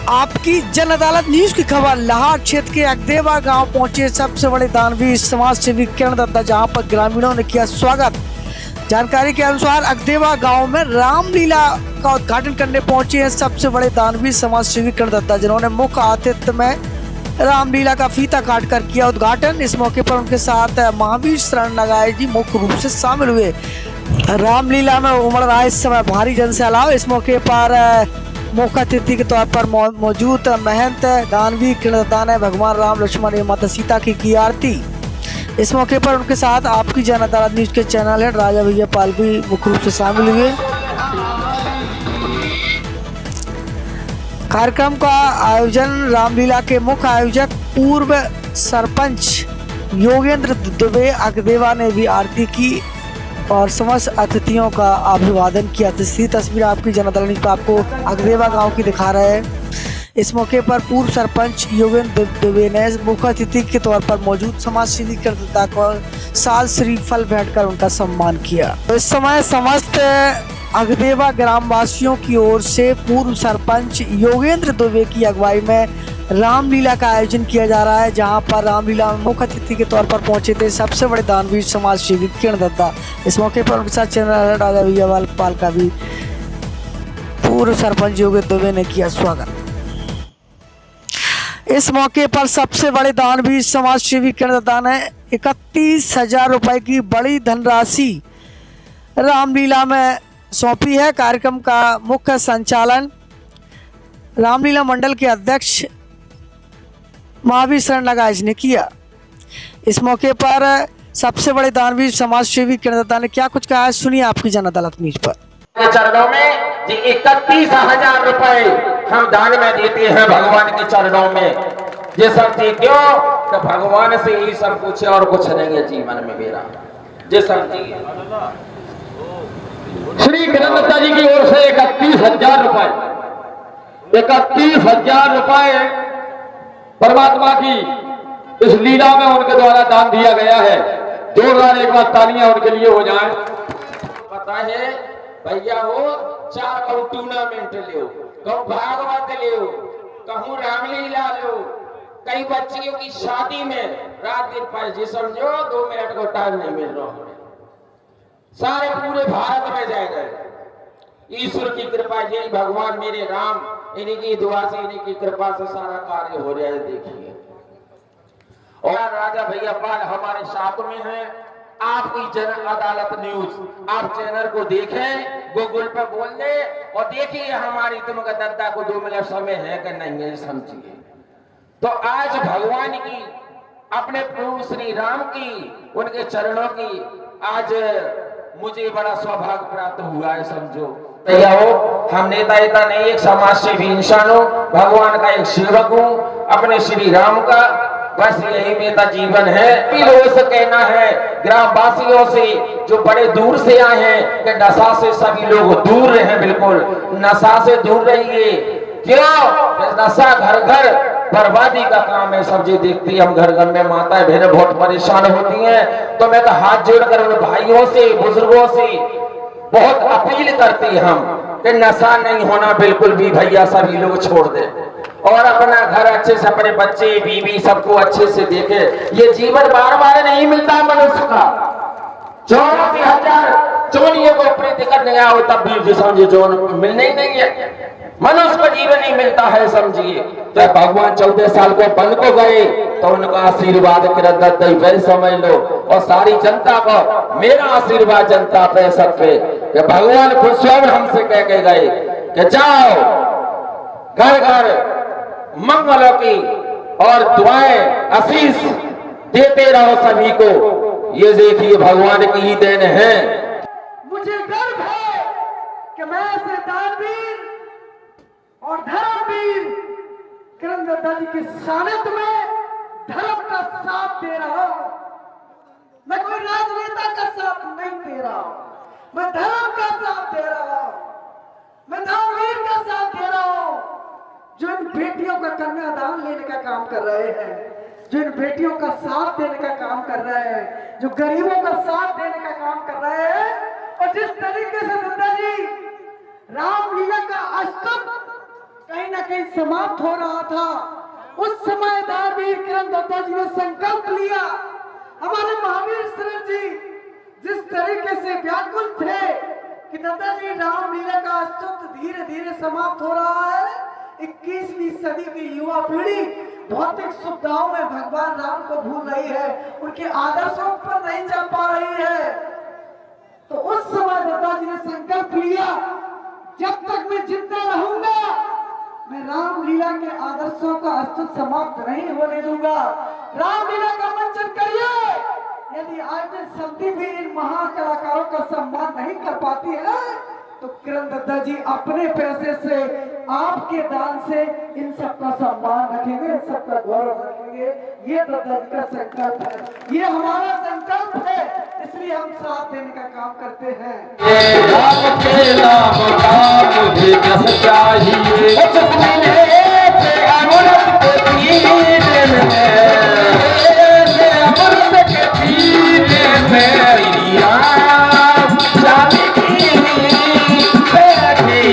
आपकी जन अदालत न्यूज की खबर। लाहार क्षेत्र के अगदेवा गांव पहुंचे सबसे बड़े दानवीर समाज सेवी किरण दत्ता, जहां पर ग्रामीणों ने किया स्वागत। जानकारी के अनुसार अगदेवा गांव में रामलीला का उद्घाटन करने पहुंचे हैं सबसे बड़े दानवीर समाज सेवी किरण दत्ता, जिन्होंने मुख्य आतिथ्य में रामलीला का फीता काटकर किया उद्घाटन। इस मौके पर उनके साथ महावीर शरण लगाए जी मुख्य रूप से शामिल हुए। रामलीला में उमड़ रहा इस समय भारी जनसैलाब। इस मौके पर मुख्य अतिथि के तौर पर मौजूद महंत दानवीर किरण दत्ता ने भगवान राम, लक्ष्मण एवं माता सीता की आरती। इस मौके पर उनके साथ आपकी जन अदालत न्यूज के चैनल हेड राजा भैया पाल भी मुख्य रूप से शामिल हुए। कार्यक्रम का आयोजन रामलीला के मुख्य आयोजक पूर्व सरपंच योगेंद्र दुबे अगदेवा ने भी आरती की और समस्त अतिथियों का अभिवादन किया। तस्वीर आपकी जन अदालत न्यूज पर आपको अगदेवा गांव की दिखा रहे हैं। इस मौके पर पूर्व सरपंच योगेंद्र दुबे ने मुख्य अतिथि के तौर पर मौजूद समाज सेवी किरण दत्ता को साल श्रीफल भेंट कर उनका सम्मान किया। तो इस समय समस्त अगदेवा ग्रामवासियों की ओर से पूर्व सरपंच योगेंद्र दुबे की अगुवाई में रामलीला का आयोजन किया जा रहा है, जहां पर रामलीला में मुख्य अतिथि के तौर पर पहुंचे थे सबसे बड़े दानवीर समाज सेवी किरण दत्ता। इस मौके पर उनके साथ चैनल राजा भैया पाल का भी पूर्व सरपंच योगेंद्र दुबे ने किया स्वागत। इस मौके पर सबसे बड़े दानवीर समाज सेवी किरण दत्ता ने 31,000 रुपए की बड़ी धनराशि रामलीला में सौंपी है। कार्यक्रम का मुख्य संचालन रामलीला मंडल के अध्यक्ष महावीर शरण लगाए ने किया। इस मौके पर सबसे बड़े दानवीर समाज सेवी किरण दत्ता ने क्या कुछ कहा है, सुनिए आपकी जन अदालत न्यूज पर। चरणों में 31,000 रुपए हम दान में देते हैं भगवान के चरणों में। ये सब चीज क्यों कि भगवान से ही सब कुछ है और कुछ नहीं है जीवन में मेरा। ये सब चीज श्री किरण दत्ता जी की ओर से 31,000 रुपए 31,000 रुपए परमात्मा की इस लीला में उनके द्वारा दान दिया गया है। जोरदार एक बार तालियां उनके लिए हो जाए। पता है भैया हो, 4 कहूं टूर्नामेंट लो, कहूं भागवत लो, कहूं रामलीला लो, कई बच्चियों की शादी में रात दिन पर जी समझो 2 मिनट को टाइम नहीं मिल रहा है। सारे पूरे भारत में जाएगा। ईश्वर की कृपा, यही भगवान मेरे राम, इन्हीं की दुआ से, इन्हीं की कृपा से सारा कार्य हो रहा है। देखिए और राजा भैया पाल हमारे साथ में है। आपकी जन अदालत न्यूज आप चैनल को देखें, गूगल पे बोल दे और देखिए हमारी तुमका दत्ता को 2 मिनट समय है कि नहीं है, समझिए। तो आज भगवान की, अपने प्रभु श्री राम की, उनके चरणों की आज मुझे बड़ा सौभाग्य प्राप्त हुआ है। समझो भैया हो, हम नेता नहीं, एक समाज सेवी इंसान हो, भगवान का एक सेवक हूँ, अपने श्री राम का। बस यही मेरा जीवन है। लोगों से कहना है, ग्रामवासियों से जो बड़े दूर से आए हैं, कि नशा से सभी लोग दूर रहे। बिल्कुल नशा से दूर रहिए। क्यों? नशा घर घर बर्बादी का काम है। सब्जी देखती हम घर घर में माताएं बहनें बहुत परेशान होती हैं। तो मैं तो हाथ जोड़कर उन भाइयों से, बुजुर्गों से बहुत अपील करती हम कि नशा नहीं होना बिल्कुल भी भैया, सभी लोग छोड़ दे और अपना घर अच्छे से, अपने बच्चे बीवी सबको अच्छे से देखे। ये जीवन बार बार नहीं मिलता मनुष्य का। 84,000 चोनियों को प्रीति करने आओ तब भी समझिए जो मिलने ही नहीं है। मनुष्य को जीवन नहीं मिलता है, समझिए। तो भगवान 14 साल को बन को गए तो उनका आशीर्वाद किरण दत्ता वही समझ लो। और सारी जनता को मेरा आशीर्वाद जनता पे सब पे, कि भगवान खुद स्वयं हमसे कह के गए कि जाओ घर घर मंगलों की और दुआएं आशीष देते रहो सभी को। ये देखिए भगवान की ही देन है। मुझे गर्व है कि मैं ऐसे दानवीर और धर्मवीर किरण दत्ता जी के सानिध्य में धर्म का साथ दे रहा हूं। मैं कोई राजनेता का साथ नहीं दे रहा हूं, मैं धर्म का साथ दे रहा हूं, मैं दानवीर का साथ दे रहा हूं, जो इन बेटियों का कन्यादान लेने का काम कर रहे हैं, जो इन बेटियों का साथ देने का काम कर रहे हैं, जो गरीबों का साथ देने का काम कर रहे हैं। और जिस तरीके से दत्ता जी रामलीला का अष्टम कहीं ना कहीं समाप्त हो रहा था। उस समय दानवीर किरण दत्ता जी ने संकल्प लिया। हमारे महावीर शरण जी जिस तरीके से व्याकुल थे कि दत्ता जी रामलीला का अस्तित्व धीरे धीरे समाप्त हो रहा है, 21वीं सदी की युवा पीढ़ी भौतिक सुविधाओं में भगवान राम को भूल रही है, उनके आदर्शों पर नहीं जा पा रही है। तो उस समय दत्ता जी ने संकल्प लिया, जब तक मैं जिंदा रहूंगा मैं रामलीला के आदर्शों का अस्तित्व समाप्त नहीं होने दूंगा। रामलीला का मंचन करिए। यदि आज समिति भी इन महाकलाकारों का सम्मान नहीं कर पाती है तो किरण दत्ता जी अपने पैसे से, आपके दान से इन सबका सम्मान रखेंगे, इन सबका गौरव रखेंगे। ये दत्ता जी का संकल्प है, ये हमारा संकल्प है, इसलिए हम साथ देने का काम करते हैं। राम के नाम का मुझे जस चाहिए, अमृत के पीने में राम जानकी बैठे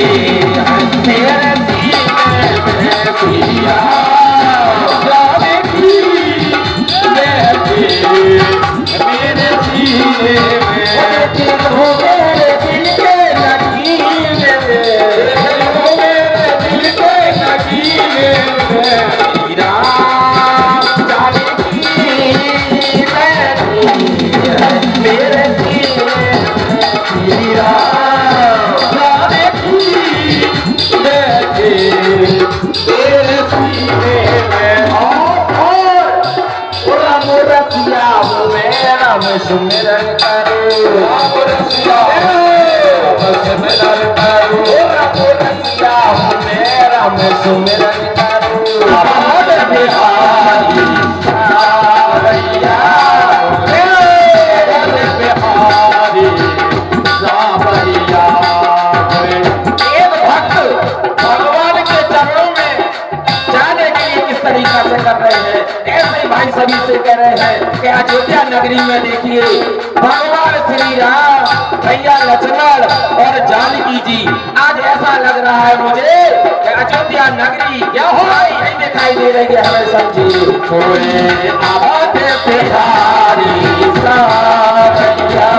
मेरे सीने में पिया, जानकी बैठे मेरे सीने में, हो मेरे दिल के नगीने में, हो मेरे दिल के नगीने में राम जानकी बैठे मेरे सीने में राम जानकी बैठे मेरे सीने में। और राम रसिया हूँ मैं, राम सुमिरन करो, राम रसिया राम सुमिरन करो, राम रसिया हूँ मैं, राम सुमिरन करो, राम बिहारी सावरिया मेरे बिहारी सावरिया। एक भक्त भगवान के चरणों में जाने के लिए किस तरीका से कर रहे हैं, ऐसे ही भाई सभी से कह रहे हैं कि अयोध्या नगरी में देखिए भगवान श्री राम, भैया लक्ष्मण और जानकी जी। आज ऐसा लग रहा है मुझे कि अयोध्या नगरी क्या हो यही दिखाई दे रही है हमें। समझिए कोई आबाद बिहारी सावरिया,